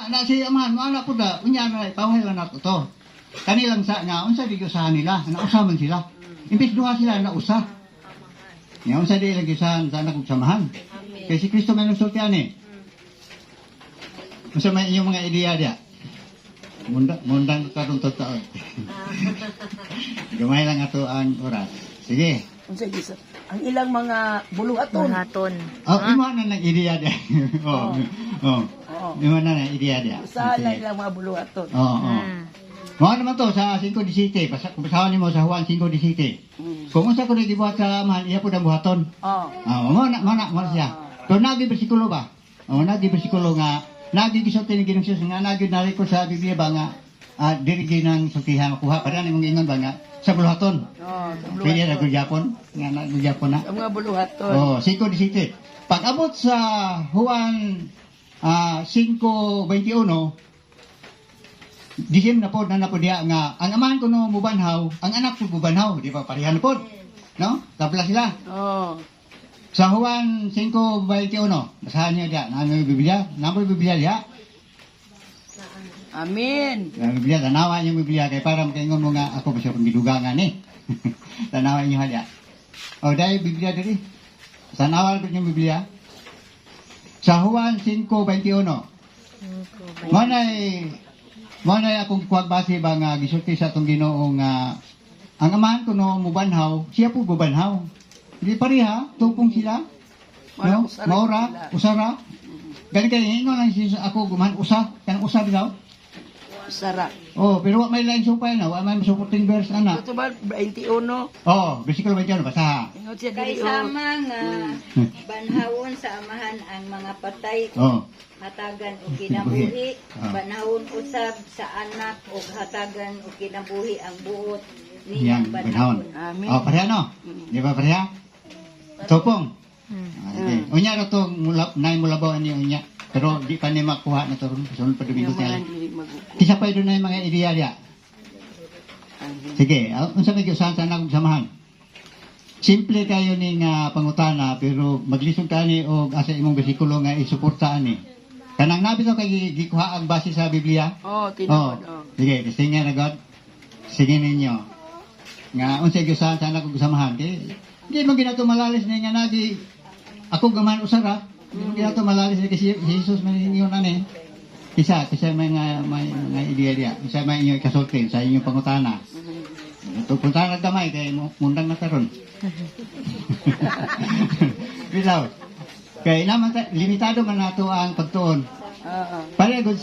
na si amahan mo ana pud da unya na pawhay lang nato to. Kanilang sa nga unsa di usahan nila, na usaman sila. Imbis duha sila na usa. Nga unsa di lagi usahan sa anak ug samahan. Kay si Kristo may nagsulti ani. Unsa may inyong mga ideya dia? Mundang karong taon. Gamay lang ato ang oras. Sige. Unsa gisa? Ang ilang mga buluhaton. Buhaton. Oh, imo na nang ideya dia. Oh. Oh. Imo na nang ideya dia. Usahan na ilang mga buluhaton. Oo. Mga naman to sa 5-17, pasahan nimo sa Juan 5-17. Kung unsa ko gibuhat sa amahan, iya po ang buhaton. Mo siya. So nagi bersikulo ba? Nagi bersikulo nga nagi gisulti ni Ginoong Jesus nga nagi nariko sa Biblia ba nga diri ginang sultihan makuha para nimong ingon ba nga sa buluhaton. Pwede na Japon, nga Japon na. Ang mga buluhaton. 5-17. Pag abot sa Juan 5:21 disim na po diya nga ang amahan ko no mubanhaw, ang anak ko mubanhaw, di ba parehan po, no? Tabla sila. Sa Juan 5:21, basahan niya diya, ano yung Biblia? Namo yung Biblia diya? Amen. Ang Biblia, tanawa niyo yung Biblia, kay para makaingon mo nga ako ba siya panggidugangan eh. Tanawa niyo diya. Dahil Biblia diri. Tanawa niyo yung Biblia. Sa Juan 5:21, Manay akong kuwagbase ba nga gisulti sa atong Ginoo nga ang amahan ko no mubanhaw, siya po gubanhaw. Hindi pareha, tupong sila. No? Maura, usara. Gani kay hingon lang siya ako guman usa, kanang usa daw. Usara. Pero wa may lain supay na, wa may supporting verse ana. Ito ba 21? Bersikulo 21 basa. Ingon siya Kay diri. sama nga banhawon sa amahan ang mga patay hatagan o kinabuhi, banhawon usab sa anak o hatagan o kinabuhi ang buot niyang banhawon. Amen. Pareha no? Di ba pareha? Tupong. Unya na to nay mulabaw ani unya. Pero di pa ni makuha na to sunod pa domingo tayo. Kisa pa doon na yung mga ideya dia. Sige, unsa may giusahan sa anak ug samahan? Simple kayo ning pangutana pero maglisod ka ni og asa imong bersikulo nga isuporta ani. Kanang nabi to kay gikuha ang base sa Biblia. Tinuod. Sige, sige na God. Sige ninyo. Nga unsa giusahan sa anak ug samahan? Di mo ginato malalis ni nga nagi ako gaman usara. Di mo ginato malalis ni kasi Jesus man ingon ani. Kisa may ideya dia. Kisa may inyo ikasulti sa inyong pangutana. Ito punta na gamay kay mundang na karon. Bilaw. Kay naman limitado man nato ang pagtuon. Para good